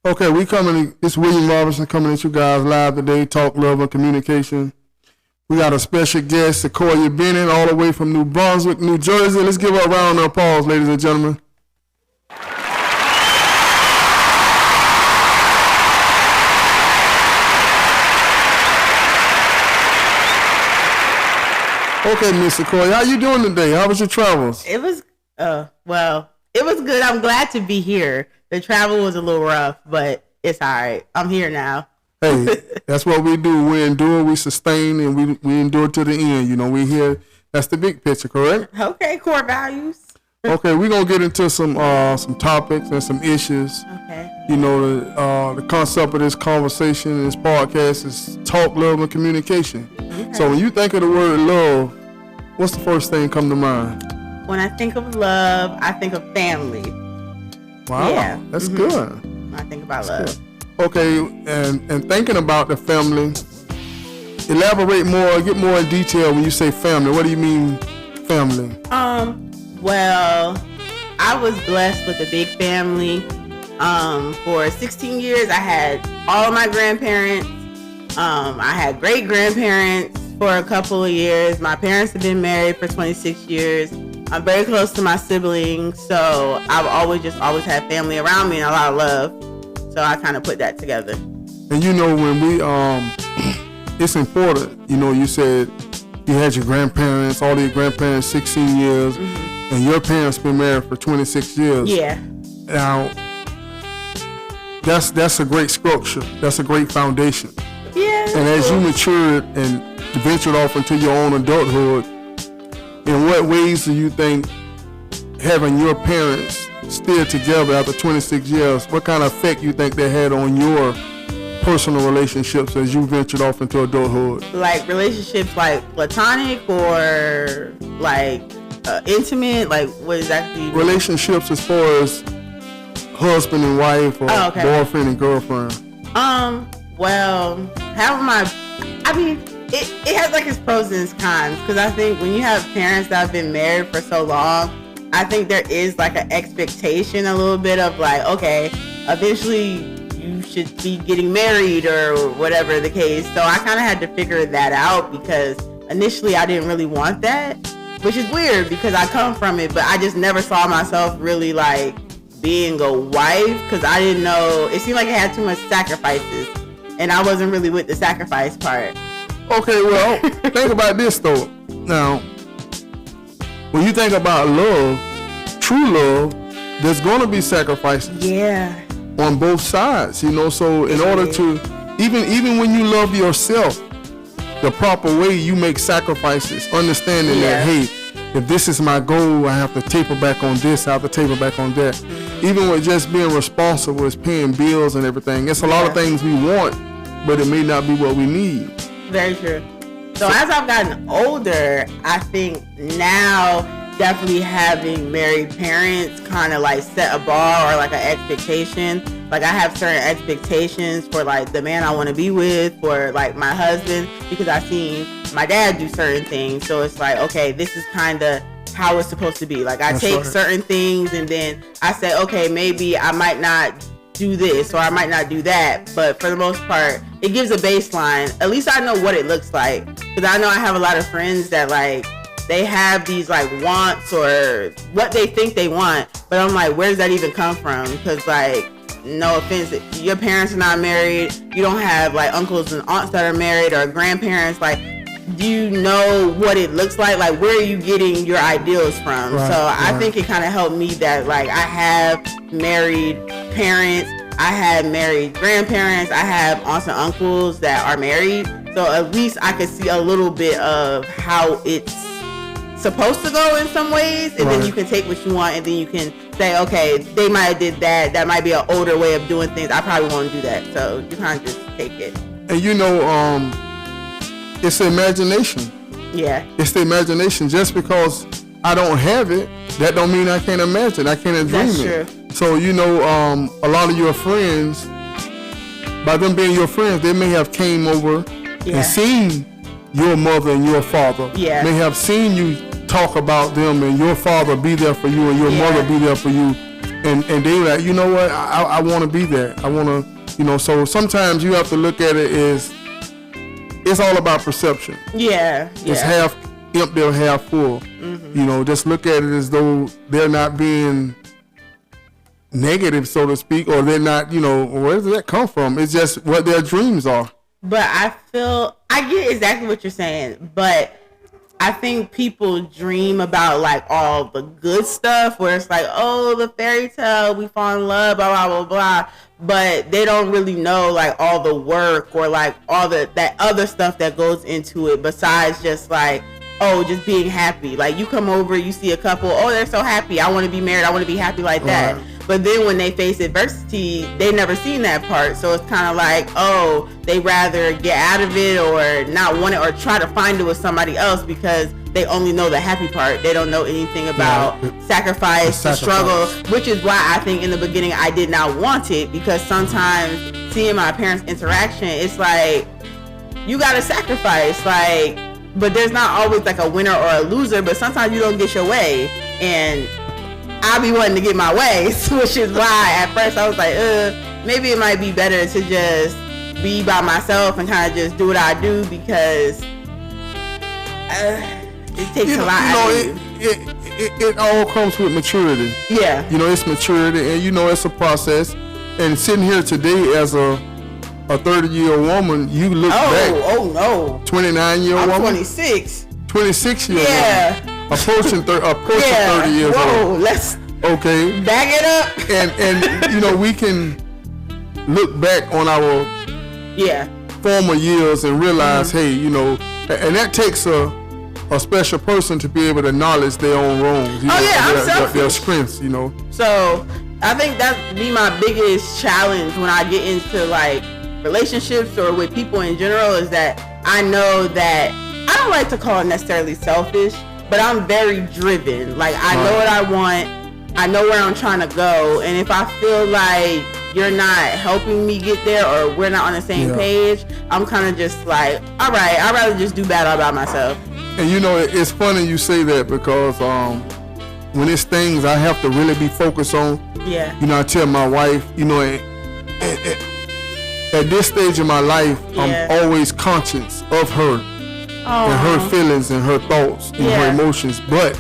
Okay, it's William Robinson coming at you guys live today, Talk Love and Communication. We got a special guest, Sequoia Bennett, all the way from New Brunswick, New Jersey. Let's give her a round of applause, ladies and gentlemen. Okay, Miss Sequoia, how you doing today? How was your travels? It was, it was good. I'm glad to be here. The travel was a little rough, but it's all right. I'm here now. Hey, that's what we do. We endure, we sustain, and we endure to the end. You know, we here. That's the big picture, correct? Okay, core values. Okay, we're going to get into some topics and some issues. Okay. You know, the concept of this conversation, this podcast is talk, love, and communication. Okay. So when you think of the word love, what's the first thing come to mind? When I think of love, I think of family. Wow, yeah. That's good. When I think about love. Good. Okay, and thinking about the family, elaborate more, get more in detail when you say family. What do you mean family? Well, I was blessed with a big family. For 16 years, I had all of my grandparents. I had great grandparents for a couple of years. My parents have been married for 26 years. I'm very close to my siblings, so I've always had family around me and a lot of love. So I kind of put that together. And you know, when we it's important. You know, you said you had your grandparents, all your grandparents, 16 years, and your parents been married for 26 years. Yeah. Now, that's a great structure. That's a great foundation. Yeah. And as you matured and ventured off into your own adulthood, in what ways do you think having your parents still together after 26 years, what kind of effect you think they had on your personal relationships as you ventured off into adulthood? Like relationships like platonic or like intimate? Like what exactly? Relationships as far as husband and wife or boyfriend and girlfriend. Well, it has like its pros and its cons, because I think when you have parents that have been married for so long, I think there is like an expectation a little bit of like, okay, eventually you should be getting married or whatever the case. So I kind of had to figure that out, because initially I didn't really want that, which is weird because I come from it, but I just never saw myself really like being a wife, because I didn't know, it seemed like it had too much sacrifices, and I wasn't really with the sacrifice part. Okay, well, think about this though. Now, when you think about love, true love, there's going to be sacrifices. Yeah. On both sides, you know. So in order to, even when you love yourself the proper way, you make sacrifices, understanding that, hey, if this is my goal, I have to taper back on this, I have to taper back on that. Even with just being responsible, is paying bills and everything. It's a lot of things we want, but it may not be what we need. Very true. So as I've gotten older, I think now definitely having married parents kind of like set a bar or like an expectation. Like I have certain expectations for like the man I want to be with, for like my husband, because I've seen my dad do certain things. So it's like, okay, this is kind of how it's supposed to be. Like I take certain things and then I say, okay, maybe I might not do this or I might not do that, but for the most part it gives a baseline. At least I know what it looks like, because I know I have a lot of friends that like they have these like wants or what they think they want, but I'm like, where does that even come from? Because like, no offense, your parents are not married, you don't have like uncles and aunts that are married or grandparents. Like, do you know what it looks like? Like, where are you getting your ideals from? I think it kind of helped me that like I have married parents, I have married grandparents, I have aunts and uncles that are married, so at least I could see a little bit of how it's supposed to go in some ways, and then you can take what you want, and then you can say, okay, they might have did that might be an older way of doing things, I probably won't do that. So you kind of just take it. And you know, it's the imagination. Yeah. It's the imagination. Just because I don't have it, that don't mean I can't imagine. I can't dream That's it. True. So, you know, a lot of your friends, by them being your friends, they may have came over and seen your mother and your father. Yeah. May have seen you talk about them and your father be there for you and your mother be there for you. and they like, you know what, I want to be there. I want to, you know. So sometimes you have to look at it as it's all about perception. Yeah. It's half empty or half full. Mm-hmm. You know, just look at it as though they're not being negative, so to speak, or they're not, you know, where does that come from? It's just what their dreams are. But I get exactly what you're saying, but I think people dream about like all the good stuff where it's like, oh, the fairy tale, we fall in love, blah, blah, blah, blah. But they don't really know like all the work or like all that other stuff that goes into it besides just like, oh, just being happy. Like you come over, you see a couple, oh, they're so happy. I want to be married. I want to be happy like that. Right. But then when they face adversity, they never seen that part. So it's kind of like, oh, they rather get out of it or not want it or try to find it with somebody else because they only know the happy part. They don't know anything about sacrifice, the struggle, which is why I think in the beginning I did not want it, because sometimes seeing my parents' interaction, it's like, you got to sacrifice, like, but there's not always like a winner or a loser, but sometimes you don't get your way. And I be wanting to get my way, which is why at first I was like, maybe it might be better to just be by myself and kind of just do what I do, because it takes a lot out of you. It all comes with maturity. Yeah. You know, it's maturity, and you know, it's a process. And sitting here today as a 30-year-old woman, you look back. Oh no. 29-year-old woman. 26. 26-year-old woman. Approaching 30 years old. Let's back it up. And you know, we can look back on our former years and realize, hey, you know, and that takes a special person to be able to acknowledge their own wrongs. You know, their strengths, you know. So I think that'd be my biggest challenge when I get into like relationships or with people in general, is that I know that I don't like to call it necessarily selfish, but I'm very driven. Like I know what I want, I know where I'm trying to go, and if I feel like you're not helping me get there or we're not on the same page, I'm kind of just like, all right, I'd rather just do battle by myself. And you know, it's funny you say that, because when it's things I have to really be focused on, you know, I tell my wife, you know, at this stage of my life, I'm always conscious of her and her feelings and her thoughts and her emotions, but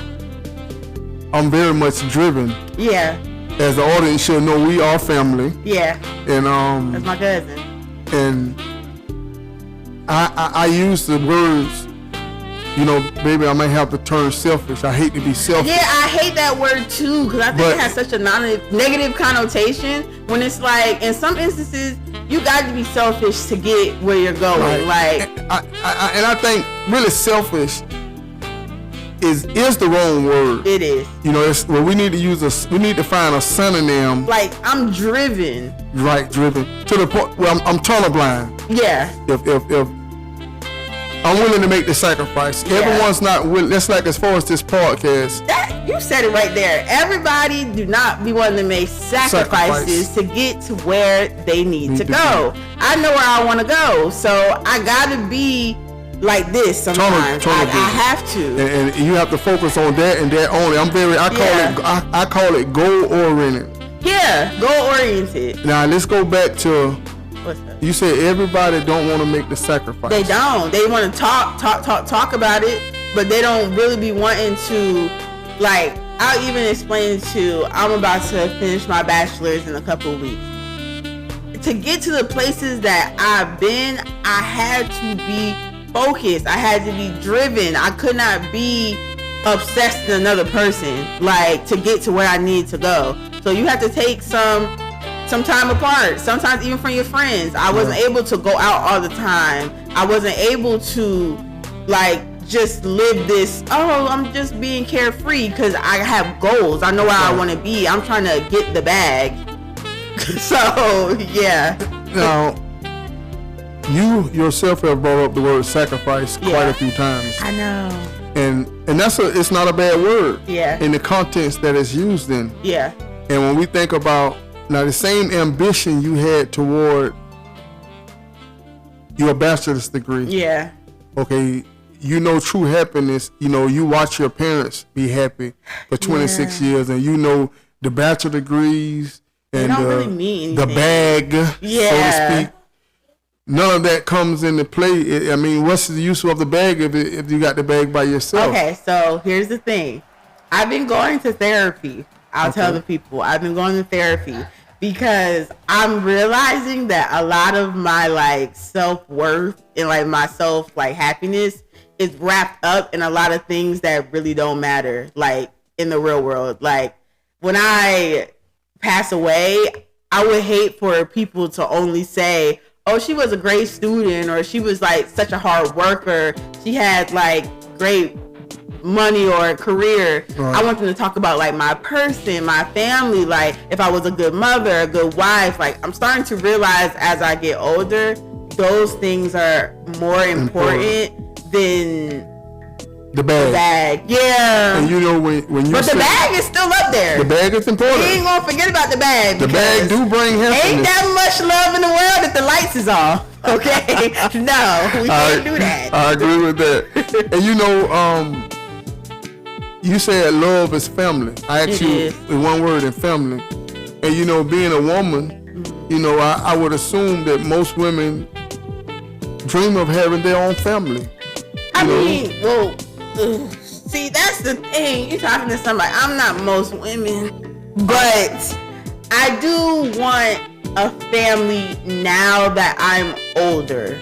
I'm very much driven. Yeah. As the audience should know, we are family. Yeah. And that's my cousin. And I use the words, you know, baby, I might have to turn selfish. I hate to be selfish. Yeah, I hate that word too, because I think it has such a negative connotation, when it's like, in some instances, you got to be selfish to get where you're going. Right. Like, and I think really selfish is the wrong word. It is. You know, it's well, we need to find a synonym. Like, I'm driven. Right, driven to the point where I'm tunnel blind. Yeah. If I'm willing to make the sacrifice. Everyone's not willing. That's like as far as this podcast. You said it right there. Everybody do not be willing to make sacrifices to get to where they need to go. I know where I want to go, so I gotta be like this sometimes. I have to. And you have to focus on that and that only. I call it goal oriented. Yeah, goal oriented. Now let's go back to. You said everybody don't want to make the sacrifice. They don't. They want to talk about it, but they don't really be wanting to, like, I'll even explain to, I'm about to finish my bachelor's in a couple of weeks. To get to the places that I've been, I had to be focused. I had to be driven. I could not be obsessed with another person, like, to get to where I need to go. So you have to take some time apart, sometimes even from your friends. I wasn't able to go out all the time. I wasn't able to, like, just live this, I'm just being carefree, because I have goals. I know where I want to be. I'm trying to get the bag. So, yeah. Now, you yourself have brought up the word sacrifice quite a few times. I know. And it's not a bad word. Yeah. In the context that it's used in. Yeah. And when we think about now the same ambition you had toward your bachelor's degree. Yeah. Okay, you know true happiness, you know, you watch your parents be happy for 26 years, and you know the bachelor degrees and don't really mean the anything. bag, so to speak. None of that comes into play. I mean, what's the use of the bag if you got the bag by yourself? Okay, so here's the thing. I've been going to therapy. I'll tell the people. I've been going to therapy because I'm realizing that a lot of my like self-worth and like my self like happiness is wrapped up in a lot of things that really don't matter like in the real world. Like when I pass away, I would hate for people to only say, oh, she was a great student, or she was like such a hard worker, she had like great money or a career. Right. I want them to talk about like my person, my family, like if I was a good mother, a good wife. Like I'm starting to realize as I get older, those things are more important than the bag. Yeah. And you know when you but the bag is still up there. The bag is important. You ain't gonna forget about the bag. The bag do bring happiness. Ain't that much love in the world if the lights is off. Okay. No, we can't do that. I agree with that. And you know, you said love is family. I asked you in one word, in family. And you know, being a woman, you know, I would assume that most women dream of having their own family. I mean, well, see, that's the thing. You're talking to somebody. I'm not most women, but I do want a family now that I'm older,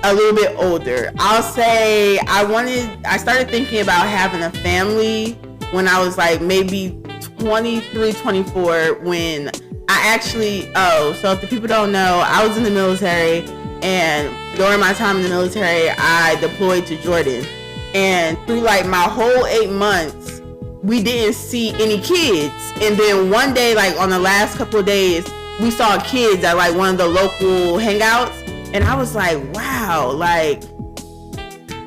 a little bit older. I'll say I started thinking about having a family when I was like maybe 23, 24, when I actually, so if the people don't know, I was in the military, and during my time in the military, I deployed to Jordan. And through like my whole 8 months, we didn't see any kids. And then one day, like on the last couple of days, we saw kids at like one of the local hangouts. And I was like, wow, like,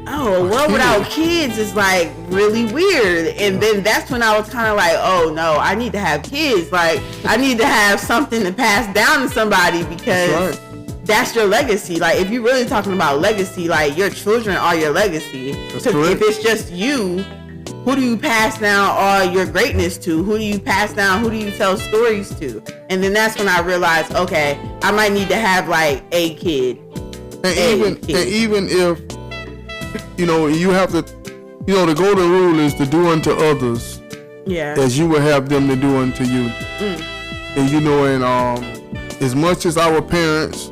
oh, a world without kids is like really weird. And then that's when I was kind of like, oh no, I need to have kids. Like, I need to have something to pass down to somebody, because that's your legacy. Like, if you're really talking about legacy, like your children are your legacy. Because if it's just you, who do you pass down all your greatness to? Who do you pass down? Who do you tell stories to? And then that's when I realized, okay, I might need to have like a kid. And even if, you know, you have to, you know, the golden rule is to do unto others as you will have them to do unto you. And you know, and as much as our parents,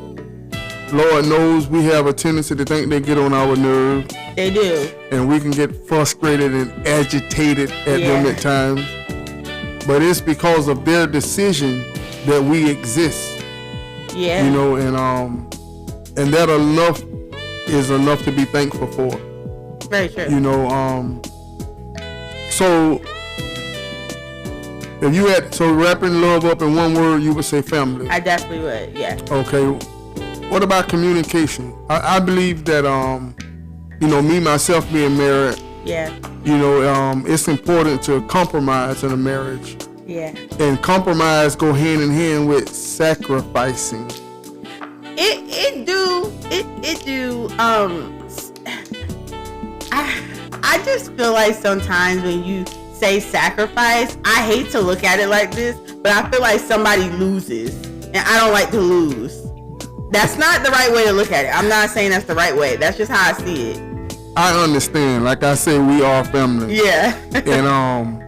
Lord knows we have a tendency to think they get on our nerves. They do. And we can get frustrated and agitated at them at times. But it's because of their decision that we exist. Yeah. You know, and that is enough to be thankful for. Very true. You know, so if you had, so wrapping love up in one word, you would say family. I definitely would, yeah. Okay. What about communication? I believe that, you know, me, myself being married, you know, it's important to compromise in a marriage. Yeah. And compromise go hand in hand with sacrificing. It do. I just feel like sometimes when you say sacrifice, I hate to look at it like this, but I feel like somebody loses, and I don't like to lose. That's not the right way to look at it. I'm not saying that's the right way. That's just how I see it. I understand. Like I say, we are family. Yeah. And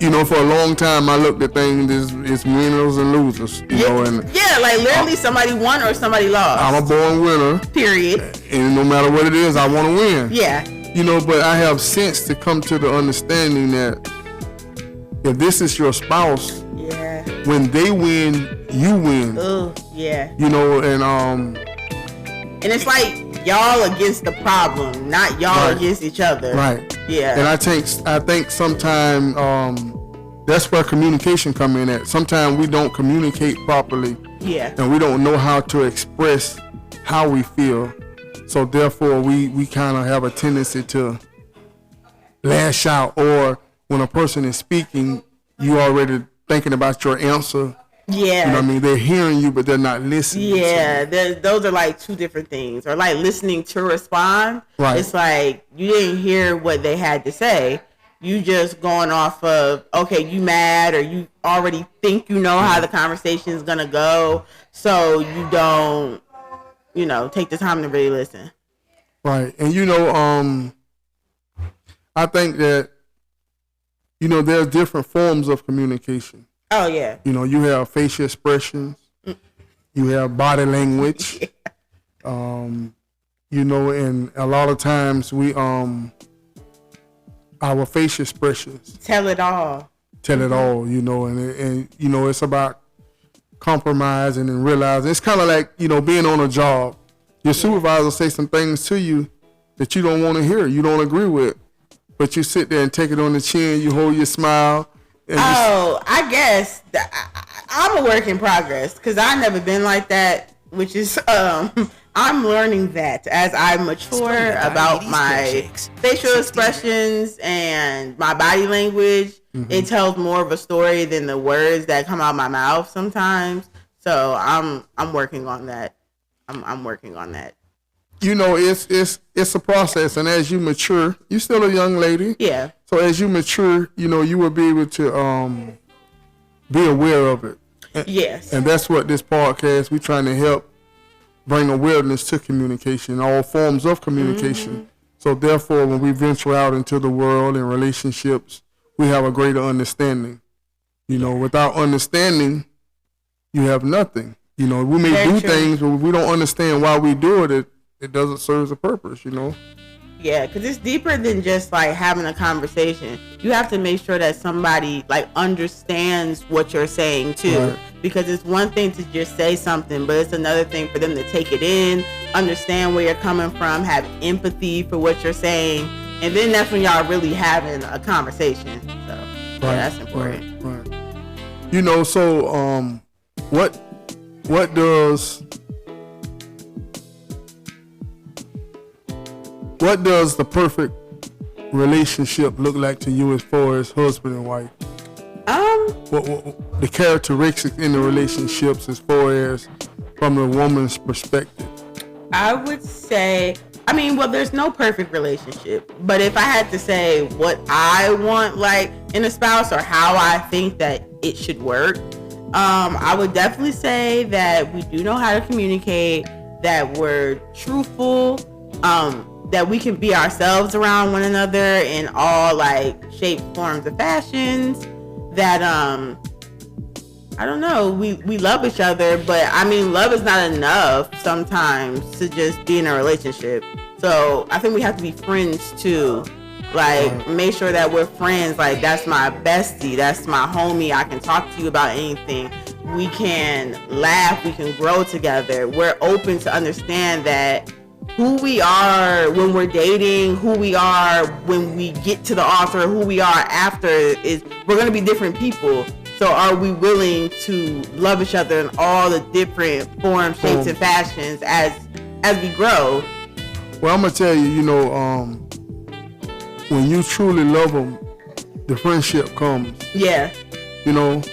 you know, for a long time, I looked at things as winners and losers. You know, and like literally somebody won or somebody lost. I'm a born winner. Period. And no matter what it is, I want to win. Yeah. You know, but I have since to come to the understanding that if this is your spouse, when they win, you win. Oh, yeah. You know, and it's like y'all against the problem, not y'all against each other. Right. Yeah. And I think sometimes that's where communication come in at. Sometimes we don't communicate properly. Yeah. And we don't know how to express how we feel. So therefore we kind of have a tendency to lash out, or when a person is speaking, you already thinking about your answer. Yeah. You know what I mean? They're hearing you, but they're not listening. Yeah, those are like two different things. Or like listening to respond. Right. It's like you didn't hear what they had to say. you just going off of, okay, you mad, or you already think you know how the conversation is gonna go, so you don't, take the time to really listen. Right. And I think that there's different forms of communication. Oh yeah. You have facial expressions, you have body language, and a lot of times we our facial expressions tell it all, and it's about compromising and realizing. It's kind of like being on a job. Your supervisor say some things to you that you don't want to hear, you don't agree with, but you sit there and take it on the chin, you hold your smile. I guess I'm a work in progress, because I've never been like that, which is I'm learning that as I mature about my facial expressions and my body language. Mm-hmm. It tells more of a story than the words that come out of my mouth sometimes. So I'm working on that. I'm working on that. It's a process, and as you mature, you're still a young lady. Yeah. So as you mature, you will be able to be aware of it. Yes. And that's what this podcast, we're trying to help bring awareness to communication, all forms of communication. Mm-hmm. So therefore, when we venture out into the world and relationships, we have a greater understanding. Without understanding, you have nothing. We may Very do true. things, but if we don't understand why we do it, it doesn't serve a purpose, Yeah, because it's deeper than just like having a conversation. You have to make sure that somebody like understands what you're saying too. Right. Because it's one thing to just say something, but it's another thing for them to take it in, understand where you're coming from, have empathy for what you're saying, and then that's when y'all really having a conversation. So yeah, that's important. Right. So what does the perfect relationship look like to you as far as husband and wife? What the characteristics in the relationships as far as from the woman's perspective? I would say, there's no perfect relationship, but if I had to say what I want like in a spouse or how I think that it should work, I would definitely say that we do know how to communicate, that we're truthful, that we can be ourselves around one another in all like shapes, forms, and fashions, that I don't know, we love each other, but love is not enough sometimes to just be in a relationship. So I think we have to be friends too. Like, make sure that we're friends. Like, that's my bestie, that's my homie, I can talk to you about anything. We can laugh, we can grow together. We're open to understand that who we are when we're dating, who we are when we get to the altar, who we are after, is we're going to be different people. So are we willing to love each other in all the different forms, shapes, and fashions as we grow? Well, I'm going to tell you, when you truly love them, the friendship comes. Yeah. And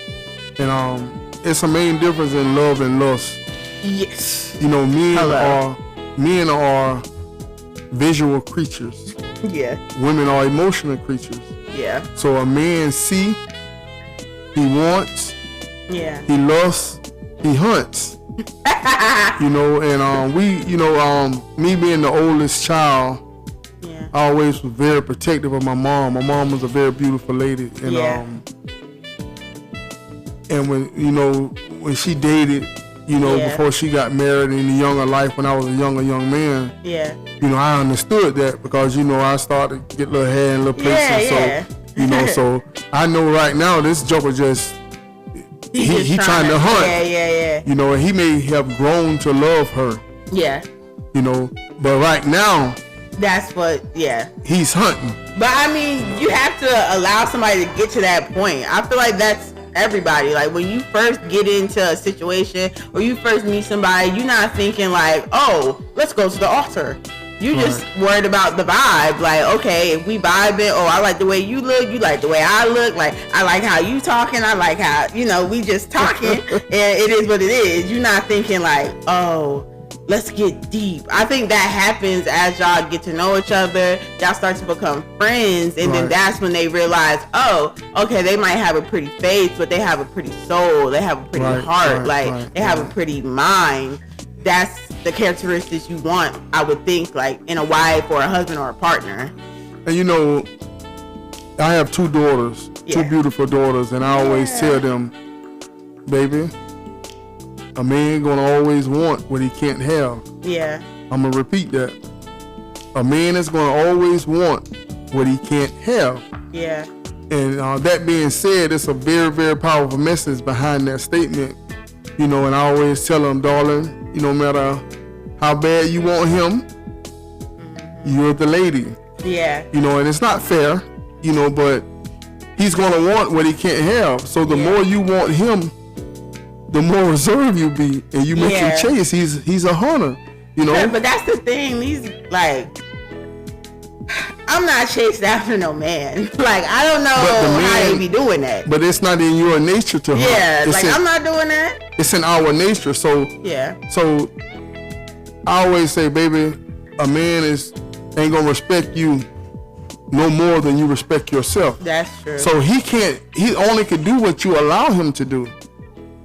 it's a main difference in love and lust. Yes. Men are visual creatures. Yeah. Women are emotional creatures. Yeah. So a man see, he wants, yeah, he lusts, he hunts. Me being the oldest child, yeah, I always was very protective of my mom. My mom was a very beautiful lady, and and when she dated, before she got married in the younger life, when I was a young man, yeah, I understood that because I started to get a little hair in little places, so I know right now this joker just he trying to hunt, and he may have grown to love her, but right now that's what, he's hunting. But you have to allow somebody to get to that point. I feel like that's everybody. Like, when you first get into a situation or you first meet somebody, you're not thinking like, oh, let's go to the altar. You just worried about the vibe. Like, okay, if we vibing, I like the way you look, you like the way I look, like I like how you talking, I like how we just talking, and it is what it is. You're not thinking like, oh, let's get deep. I think that happens as y'all get to know each other. Y'all start to become friends, and then that's when they realize, oh, okay, they might have a pretty face, but they have a pretty soul. They have a pretty heart. They have a pretty mind. That's the characteristics you want, I would think, like in a wife or a husband or a partner. And you know, I have 2 daughters, 2 beautiful daughters, and I always tell them, baby, a man gonna always want what he can't have. Yeah. I'm gonna repeat that. A man is gonna always want what he can't have. Yeah. And that being said, it's a very, very powerful message behind that statement. You know, and I always tell them, darling, no matter how bad you want him, you're the lady. Yeah. You know, and it's not fair, you know, but he's gonna want what he can't have. So the more you want him, the more reserved you be, and you make him chase. He's a hunter, you know. Yeah, but that's the thing. These I'm not chased after no man. Like, I don't know how they be doing that. But it's not in your nature to hunt. Yeah, I'm not doing that. It's in our nature. So So I always say, baby, a man ain't gonna respect you no more than you respect yourself. That's true. So he only can do what you allow him to do.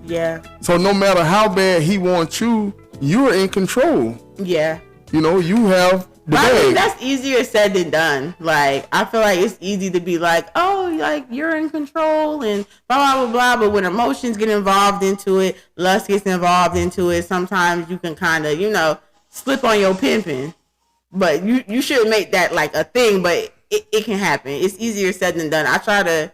Yeah. So no matter how bad he wants you, you're in control. Yeah. You know, you have the bag. I think that's easier said than done. Like, I feel like it's easy to be like, oh, like, you're in control and blah, blah, blah, blah. But when emotions get involved into it, lust gets involved into it, sometimes you can kind of, you know, slip on your pimping. But you shouldn't make that like a thing, but it can happen. It's easier said than done. I try to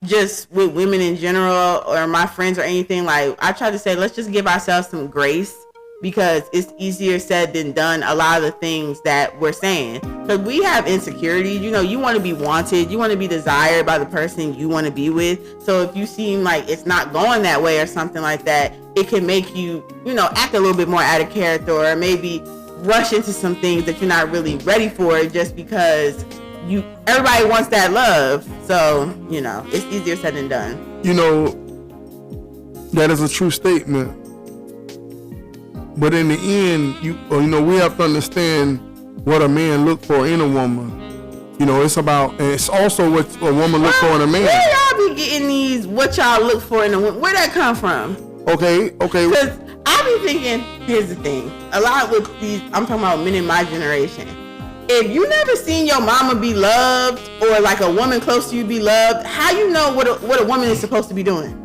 just with women in general or my friends or anything, like I try to say, let's just give ourselves some grace because it's easier said than done. A lot of the things that we're saying, because we have insecurities, you know, you want to be wanted, you want to be desired by the person you want to be with. So if you seem like it's not going that way or something like that, it can make you, you know, act a little bit more out of character or maybe rush into some things that you're not really ready for just because everybody wants that love. So, you know, it's easier said than done. You know, that is a true statement. But in the end, you know, we have to understand what a man look for in a woman. You know, and it's also what a woman look for in a man. Where y'all be getting these, what y'all look for in a woman? Where that come from? Okay. Because I be thinking, here's the thing. A lot with these, I'm talking about men in my generation. If you never seen your mama be loved or like a woman close to you be loved, how you know what a woman is supposed to be doing?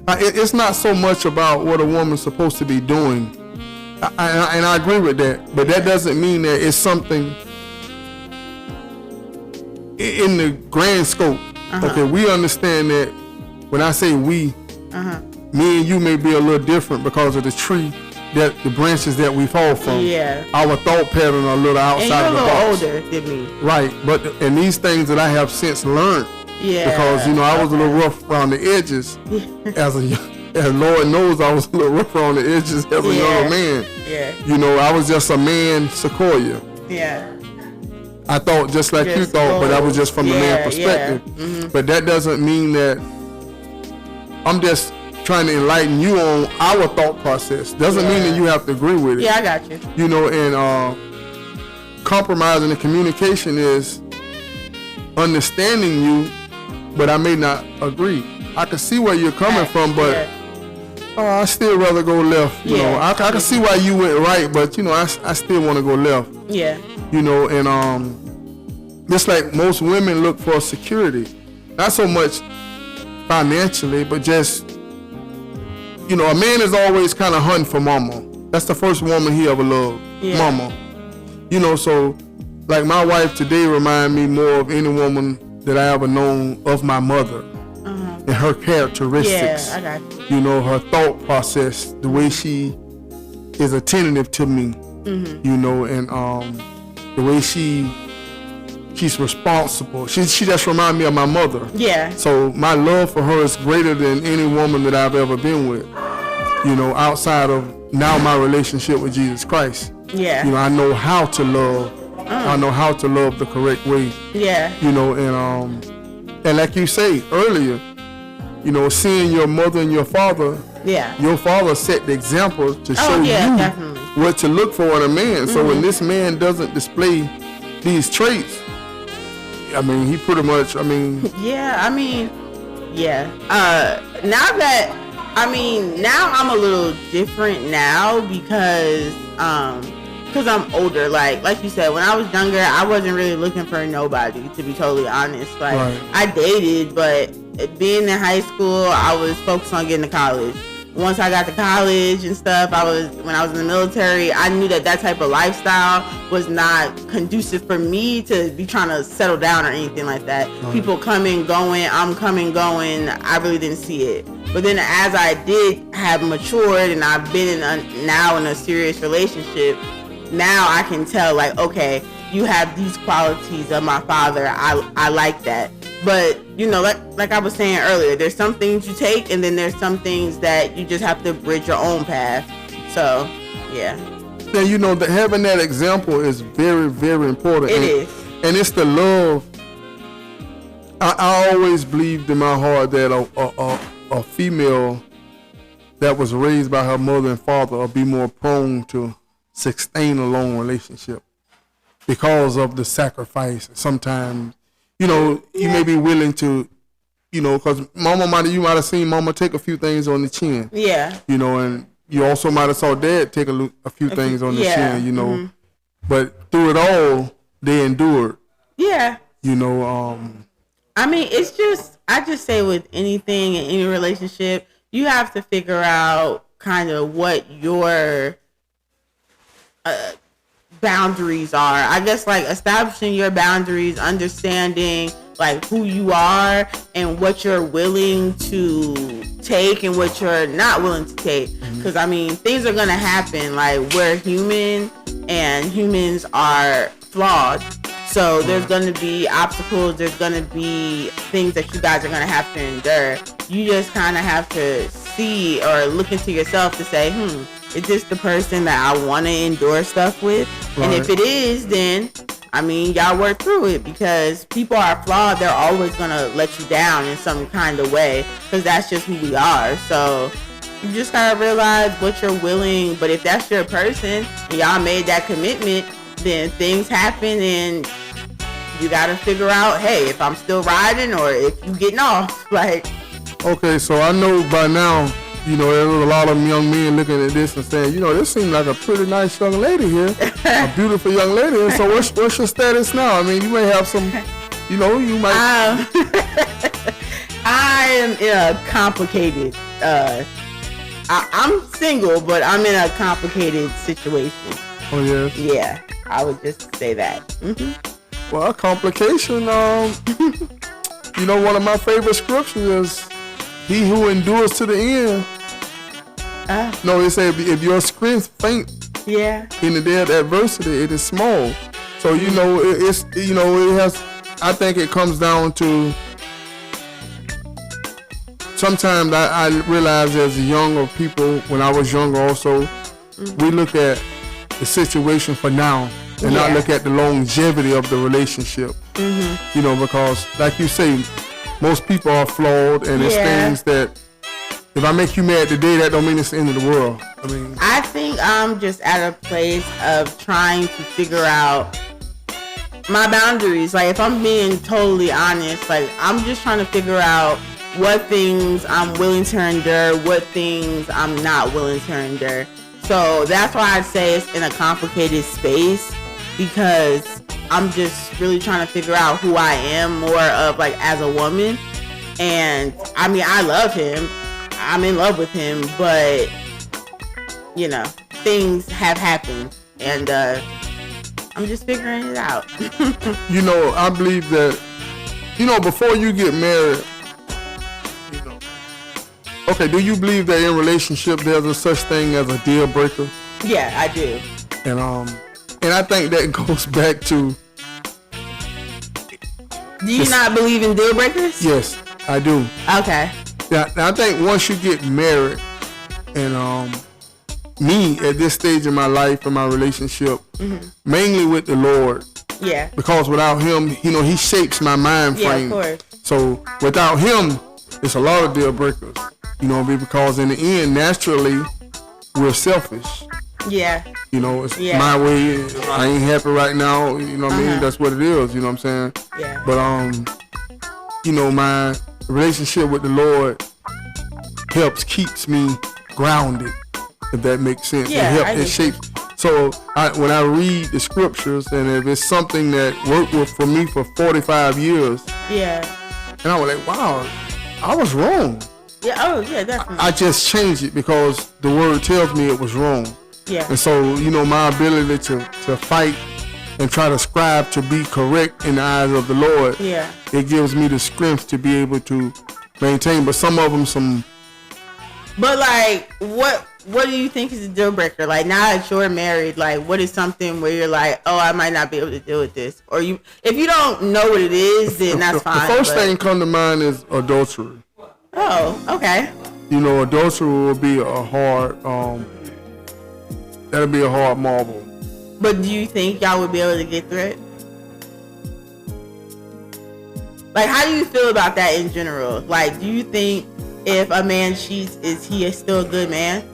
It's not so much about what a woman's supposed to be doing. And I agree with that. But that doesn't mean that it's something in the grand scope. Okay, we understand that when I say we, me and you may be a little different because of the tree, that the branches that we fall from. Yeah. Our thought pattern are a little outside of the box. And you're a little older than me. Right, and these things that I have since learned. Yeah. Because, you know, I was a little rough around the edges. As Lord knows, I was a little rough around the edges as a younger man. Yeah. You know, I was just a man Sequoia. Yeah. I thought just like you thought, but that was just from the man perspective. Yeah. Mm-hmm. But that doesn't mean that I'm just trying to enlighten you on our thought process. Doesn't mean that you have to agree with it. Yeah, I got you. You know, and compromising the communication is understanding you, but I may not agree. I can see where you're coming from, but I still rather go left. You know, I can see why you went right, but you know, I still want to go left. Yeah. You know, and just like most women look for security, not so much financially, but just, you know, a man is always kind of hunting for mama. That's the first woman he ever loved, mama. You know, so like my wife today remind me more of any woman that I ever known of my mother and her characteristics. Yeah, I got you. You know, her thought process, the way she is attentive to me, you know, and the way she's responsible. She just remind me of my mother. Yeah. So my love for her is greater than any woman that I've ever been with. You know, outside of now my relationship with Jesus Christ. Yeah. You know, I know how to love. I know how to love the correct way. Yeah. You know, and like you say earlier, you know, seeing your mother and your father Yeah. Your father set the example to show Oh, yeah, you definitely. what to look for in a man. So when this man doesn't display these traits, I mean, he pretty much, I mean, Yeah, I mean, yeah. Now I'm a little different now because I'm older. Like you said, when I was younger, I wasn't really looking for nobody, to be totally honest. Like, Right. I dated, but being in high school, I was focused on getting to college. Once I got to college and stuff, when I was in the military, I knew that type of lifestyle was not conducive for me to be trying to settle down or anything like that. People coming, going, I'm coming, going. I really didn't see it. But then as I did have matured and I've been now in a serious relationship, now I can tell, like, okay, you have these qualities of my father. I like that. But, you know, like I was saying earlier, there's some things you take, and then there's some things that you just have to bridge your own path. So, yeah. now, you know, that having that example is very, very important. It is. And it's the love. I always believed in my heart that a female that was raised by her mother and father will be more prone to sustain a long relationship because of the sacrifice. Sometimes, you know, you may be willing to, you know, because you might have seen mama take a few things on the chin. Yeah. You know, and you also might have saw dad take a few things on the chin, you know. But through it all, they endured. Yeah. You know, I mean, I just say with anything in any relationship, you have to figure out kind of what your boundaries are. I guess, like, establishing your boundaries, understanding like who you are and what you're willing to take and what you're not willing to take. Because I mean, things are gonna happen. Like, we're human and humans are flawed. So there's going to be obstacles, there's going to be things that you guys are going to have to endure. You just kind of have to see or look into yourself to say, is this the person that I want to endure stuff with? Right. And if it is, then, I mean, y'all work through it, because people are flawed. They're always going to let you down in some kind of way, because that's just who we are. So you just got to realize what you're willing. But if that's your person and y'all made that commitment, then things happen and you gotta figure out, hey, if I'm still riding or if you getting off. Like, okay, so I know by now, you know, there's a lot of young men looking at this and saying, you know, this seems like a pretty nice young lady here, a beautiful young lady. And so what's your status now? I mean, you may have some, you know, you might. I am in a complicated, I'm single, but I'm in a complicated situation. Oh, yes. Yeah, I would just say that. Mm-hmm. Well, a complication, you know, one of my favorite scriptures is, he who endures to the end. No, it said, if your strength faint in the day of adversity, it is small. So, you know, it has, I think it comes down to, sometimes I realize as younger people, when I was younger also, we look at the situation for now and not look at the longevity of the relationship. You know, because like you say, most people are flawed, and it's things that, if I make you mad today, that don't mean it's the end of the world. I think I'm just at a place of trying to figure out my boundaries. Like, if I'm being totally honest, like, I'm just trying to figure out what things I'm willing to endure, what things I'm not willing to endure. So that's why I say it's in a complicated space, because I'm just really trying to figure out who I am more of, like, as a woman. And I mean, I love him. I'm in love with him, but, you know, things have happened, and I'm just figuring it out. You know, I believe that, you know, before you get married, you know, okay, do you believe that in relationship there's a such thing as a deal breaker? Yeah, I do. And I think that goes back to... Do you not believe in deal breakers? Yes, I do. Okay. Yeah, I think once you get married, and me at this stage in my life and my relationship, mainly with the Lord. Yeah. Because without him, you know, he shapes my mind frame. Yeah, of course. So without him, it's a lot of deal breakers. You know, because in the end, naturally, we're selfish. Yeah. You know, it's my way. I ain't happy right now. You know what I mean? That's what it is. You know what I'm saying? Yeah. But you know, my relationship with the Lord keeps me grounded. If that makes sense. Yeah. It shapes. So when I read the scriptures, and if it's something that worked for me for 45 years. Yeah. And I was like, wow, I was wrong. Yeah. Oh, yeah, definitely. I just changed it because the word tells me it was wrong. Yeah. And so, you know, my ability to fight and try to strive to be correct in the eyes of the Lord, it gives me the strength to be able to maintain. But some of them, But like, what do you think is a deal breaker? Like, now that you're married, like, what is something where you're like, oh, I might not be able to deal with this? Or if you don't know what it is, then that's fine. The first thing come to mind is adultery. Oh, okay. You know, adultery will be a hard, that'll be a hard marble. But do you think y'all would be able to get through it? Like, how do you feel about that in general? Like, do you think if a man cheats, is he still a good man?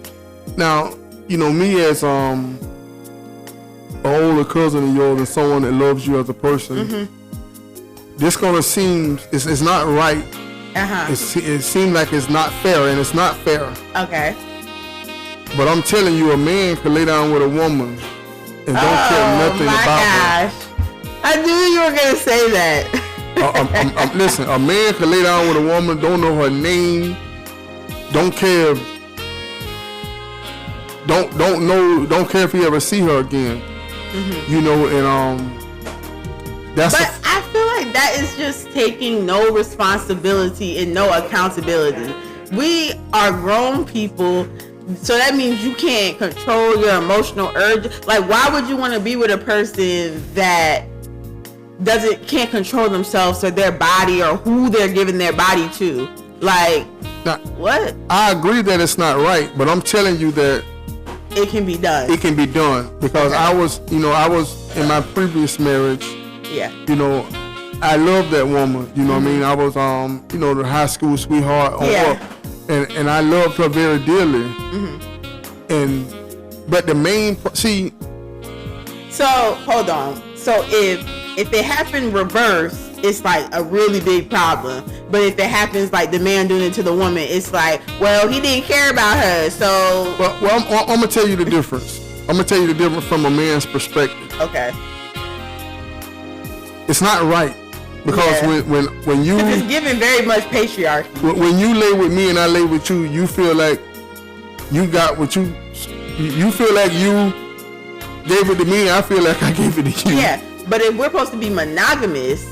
Now, you know, me as an older cousin of yours and someone that loves you as a person, this gonna seem it's not right. It seems like it's not fair, and it's not fair. Okay. But I'm telling you, a man can lay down with a woman and don't care nothing about her. I knew you were gonna say that. Listen, a man can lay down with a woman, don't know her name, don't care, don't care if he ever see her again. You know, and that's. But I feel like that is just taking no responsibility and no accountability. We are grown people, so that means you can't control your emotional urge. Like, why would you want to be with a person that can't control themselves or their body or who they're giving their body to? Like, now, what? I agree that it's not right, but I'm telling you that it can be done. It can be done because I was in my previous marriage. Yeah. You know, I loved that woman. You know what I mean? I was the high school sweetheart. And I loved her very dearly. But the main So hold on. So if it happened reverse, it's like a really big problem. But if it happens like the man doing it to the woman, it's like, well, he didn't care about her, so. Well, I'm gonna tell you the difference. I'm gonna tell you the difference from a man's perspective. Okay. It's not right because when you. It's given very much patriarchy. When you lay with me and I lay with you, you feel like you got what you feel like you gave it to me. I feel like I gave it to you. Yeah, but if we're supposed to be monogamous,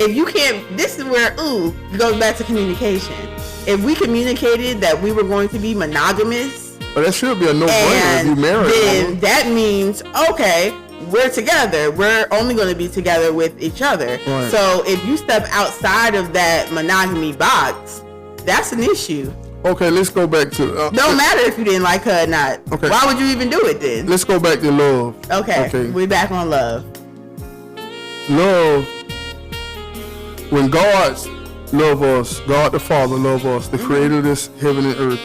if you can't, this is where it goes back to communication. If we communicated that we were going to be monogamous, but that should be a no-brainer if you married. Then that means okay, we're together. We're only going to be together with each other. Right. So if you step outside of that monogamy box, that's an issue. Okay, let's go back to. Don't matter if you didn't like her or not. Okay. Why would you even do it then? Let's go back to love. Okay. We're back on love. Love. When God loved us, God the Father loved us, the creator of this heaven and earth.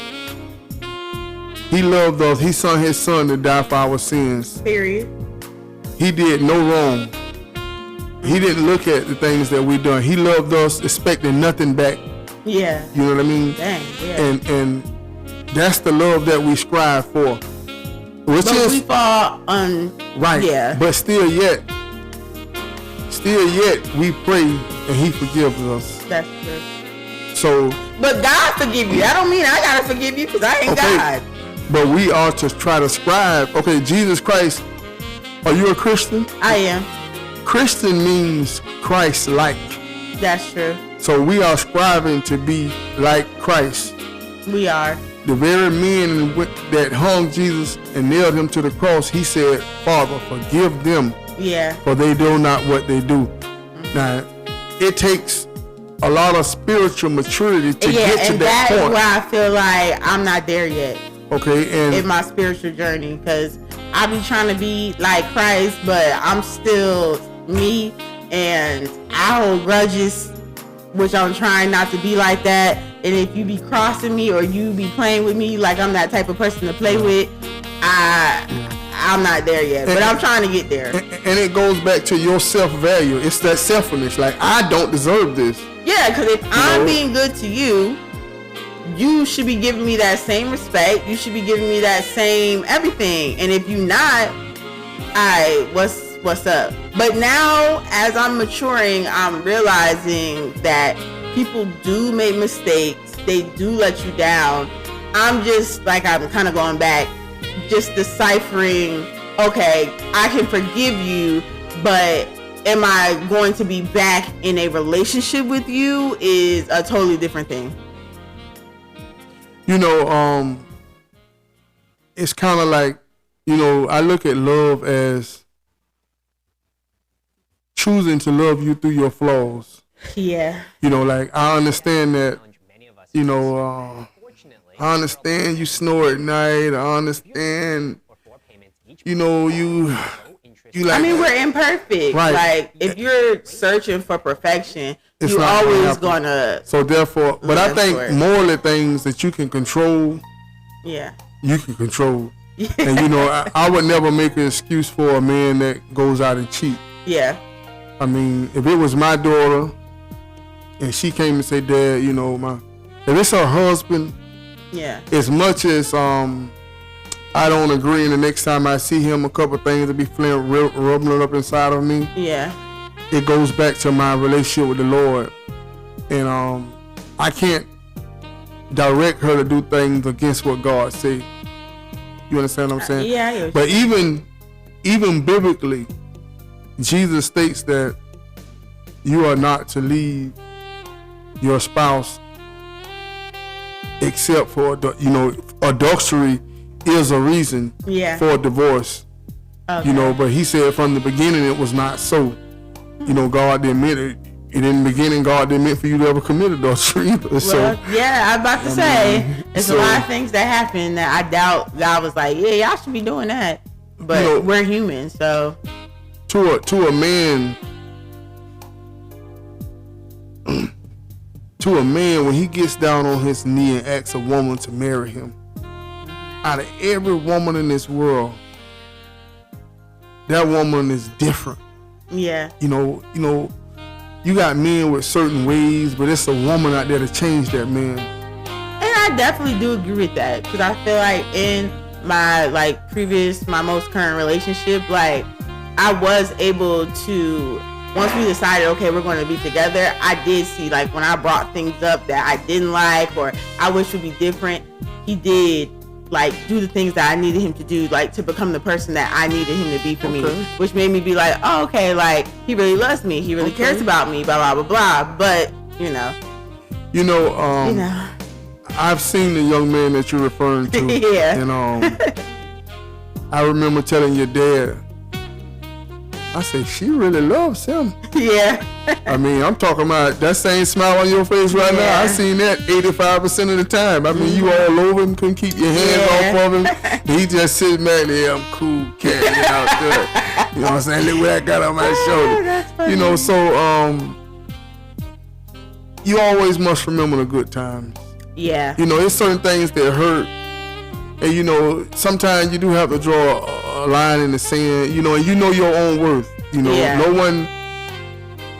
He loved us. He sent his son to die for our sins. Period. He did no wrong. He didn't look at the things that we done. He loved us expecting nothing back. Yeah. You know what I mean? Dang, yeah. And that's the love that we strive for. We fall on. Right. Yeah. But still yet we pray and he forgives us. That's true. So. But God forgive you. I don't mean I gotta forgive you because I ain't God. But we are to try to strive. Okay, Jesus Christ. Are you a Christian? I am. Christian means Christ-like. That's true. So we are striving to be like Christ. We are. The very men that hung Jesus and nailed him to the cross, he said, Father, forgive them. Yeah. For they know not what they do. Now, it takes a lot of spiritual maturity to get to that point. Yeah, and that's where I feel like I'm not there yet. Okay, and in my spiritual journey, because I be trying to be like Christ, but I'm still me, and I hold grudges which I'm trying not to be like that. And if you be crossing me or you be playing with me like I'm that type of person to play with, I'm not there yet. But I'm trying to get there. And it goes back to your self-value. It's that selfishness. Like, I don't deserve this. Yeah, because if I'm being good to you, you should be giving me that same respect. You should be giving me that same everything. And if you not, what's up? But now, as I'm maturing, I'm realizing that people do make mistakes. They do let you down. I'm kind of going back, just deciphering, okay, I can forgive you, but am I going to be back in a relationship with you is a totally different thing. You know, it's kind of like, you know, I look at love as choosing to love you through your flaws. Yeah. You know, like, I understand that, you know, I understand you snore at night. I understand, you know, you like. I mean, we're imperfect. Right. Like, if you're searching for perfection, It's you're not gonna always happen. gonna. So therefore, but I Live think for it. morally things that you can control, Yeah. you can control. And you know, I would never make an excuse for a man that goes out and cheat. Yeah. I mean, if it was my daughter and she came and said, Dad, you know, if it's her husband, Yeah. as much as I don't agree, and the next time I see him, a couple things will be rubbing up inside of me. Yeah. It goes back to my relationship with the Lord, and I can't direct her to do things against what God said. You understand what I'm saying? Yeah. I get what But even biblically, Jesus states that you are not to leave your spouse except for, you know, adultery is a reason Yeah. for divorce. Okay. You know, but he said from the beginning it was not so. You know, God didn't mean it. And in the beginning, God didn't mean for you to ever commit adultery either. Well, yeah, I was about to say, there's a so- lot of things that happen that I doubt God was like, yeah, y'all should be doing that. But You know, we're human, so. to a man, to a man, when he gets down on his knee and asks a woman to marry him, out of every woman in this world, that woman is different. Yeah. You know, you got men with certain ways, but it's a woman out there to change that man. And I definitely do agree with that, because I feel like in my my most current relationship, like I was able to, once we decided, okay, we're going to be together, I did see, like, when I brought things up that I didn't like or I wish would be different, he did like do the things that I needed him to do, like to become the person that I needed him to be for me, which made me be like, oh, okay, like he really loves me, he really cares about me, blah blah blah blah. But you know, I've seen the young man that you're referring to. Yeah. And I remember telling your dad, I said, she really loves him. Yeah. I mean, I'm talking about that same smile on your face right now. I seen that 85% of the time. I mean, you all over him, couldn't keep your hands off of him. He just sitting back there, I'm cool, cat, out there. You know what I'm saying? Look what I got on my shoulder. You know, so you always must remember the good times. Yeah. You know, there's certain things that hurt. And you know, sometimes you do have to draw a line in the sand, you know, and you know your own worth. You know, no one,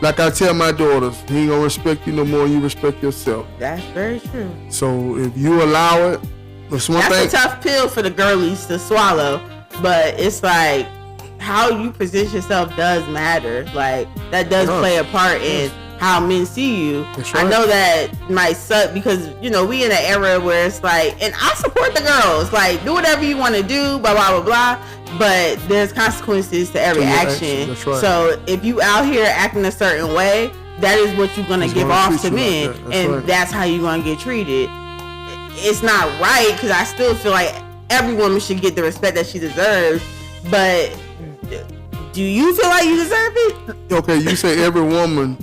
like I tell my daughters, he ain't gonna respect you no more than you respect yourself. That's very true. So if you allow it, that's one thing. That's a tough pill for the girlies to swallow, but it's like how you present yourself does matter. Like that does play a part in how men see you. Right. I know that might suck because, you know, we in an era where it's like, and I support the girls, like do whatever you want to do, blah blah blah blah, but there's consequences to every action. That's right. So if you out here acting a certain way, that is what you're gonna give off to men, that's how you're gonna get treated. It's not right, because I still feel like every woman should get the respect that she deserves, but do you feel like you deserve it? Okay, you say every woman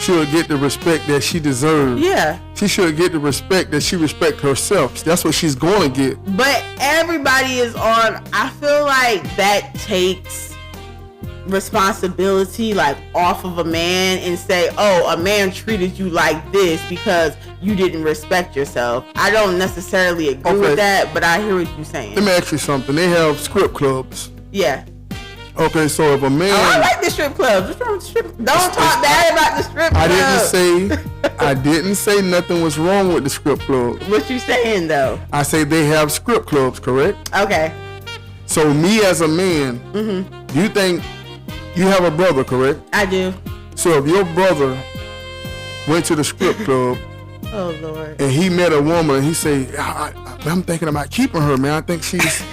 should get the respect that she deserves. Yeah. She should get the respect that she respects herself. That's what she's going to get. But everybody is on, I feel like that takes responsibility like off of a man and say, oh, a man treated you like this because you didn't respect yourself. I don't necessarily agree with that, but I hear what you're saying. Let me ask you something. They have strip clubs. Yeah. Okay, so if a man... Oh, I like the strip clubs. What's wrong with the strip? Don't talk bad about the strip club. I didn't say nothing was wrong with the strip club. What you saying though? I say they have strip clubs, correct? Okay. So me as a man, you think you have a brother, correct? I do. So if your brother went to the strip club, oh Lord, and he met a woman, and he say, I'm thinking about keeping her, man. I think she's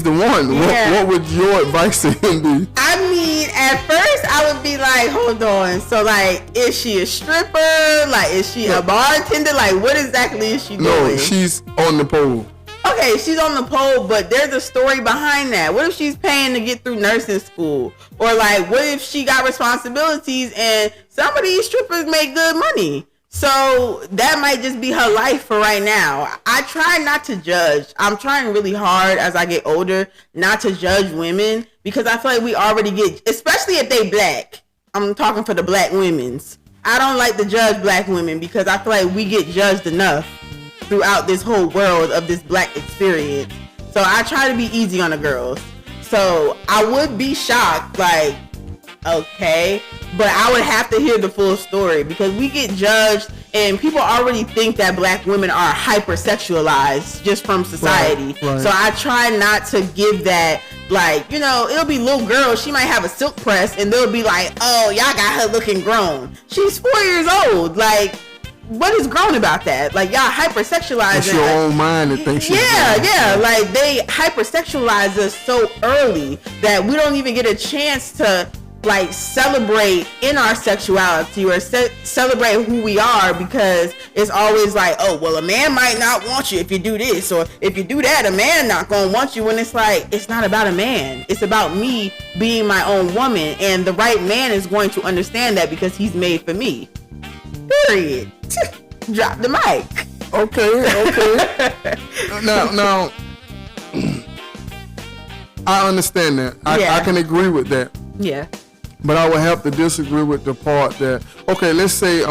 the one. Yeah. What would your advice to him be? I mean, at first I would be like, hold on. So like, is she a stripper? Like, is she a bartender? Like, what exactly is she doing? No, she's on the pole. Okay, she's on the pole, but there's a story behind that. What if she's paying to get through nursing school? Or like, what if she got responsibilities and some of these strippers make good money? So that might just be her life for right now. I try not to judge. I'm trying really hard as I get older not to judge women because I feel like we already get, especially if they black. I'm talking for the black women's. I don't like to judge black women because I feel like we get judged enough throughout this whole world of this black experience. So I try to be easy on the girls. So I would be shocked, like, okay, but I would have to hear the full story because we get judged and people already think that black women are hypersexualized just from society. Right. So I try not to give that, like, you know, it'll be little girls, she might have a silk press and they'll be like, oh, y'all got her looking grown. She's 4 years old. Like, what is grown about that? Like, y'all hypersexualize It's your own mind that thinks she's grown. Yeah. Like, they hypersexualize us so early that we don't even get a chance to like celebrate in our sexuality or celebrate who we are because it's always like, oh, well, a man might not want you if you do this, or if you do that, a man not gonna want you. When it's like, it's not about a man, it's about me being my own woman, and the right man is going to understand that because he's made for me. Period. Drop the mic. Okay. Now I understand that. I can agree with that. Yeah. But I would have to disagree with the part that, okay, let's say,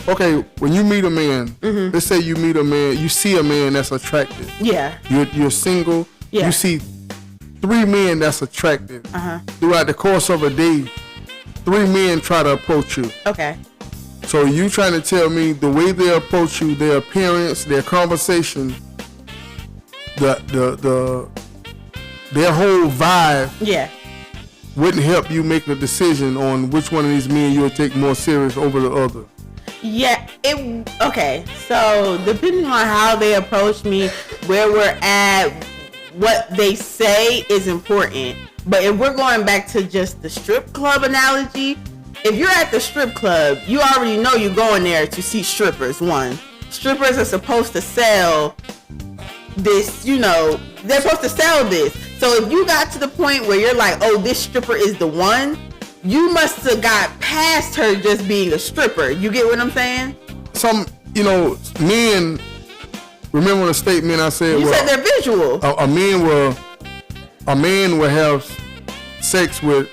okay, when you meet a man, let's say you meet a man, you see a man that's attractive. Yeah. You're single. Yeah. You see 3 men that's attractive. Throughout the course of a day, 3 men try to approach you. Okay. So you trying to tell me the way they approach you, their appearance, their conversation, their whole vibe, yeah, wouldn't help you make the decision on which one of these men you'll take more serious over the other. Yeah, okay. So depending on how they approach me, where we're at, what they say is important. But if we're going back to just the strip club analogy, if you're at the strip club, you already know you're going there to see strippers. One, strippers are supposed to sell this, you know, they're supposed to sell this. So if you got to the point where you're like, oh, this stripper is the one, you must have got past her just being a stripper. You get what I'm saying? Some, you know, men, remember the statement I said? You said they're visual. A man will have sex with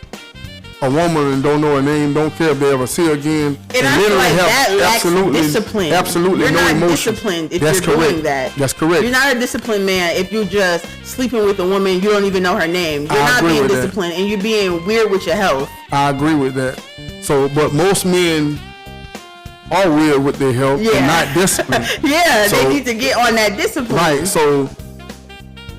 a woman and don't know her name, don't care if they ever see her again. And I feel like that lacks discipline. Absolutely you're no not emotion. Disciplined if That's you're correct. doing that. That's correct. You're not a disciplined man if you're just sleeping with a woman, you don't even know her name. You're not being disciplined and you're being weird with your health. I agree with that. So, but most men are weird with their health and not disciplined. Yeah, so, they need to get on that discipline. Right. So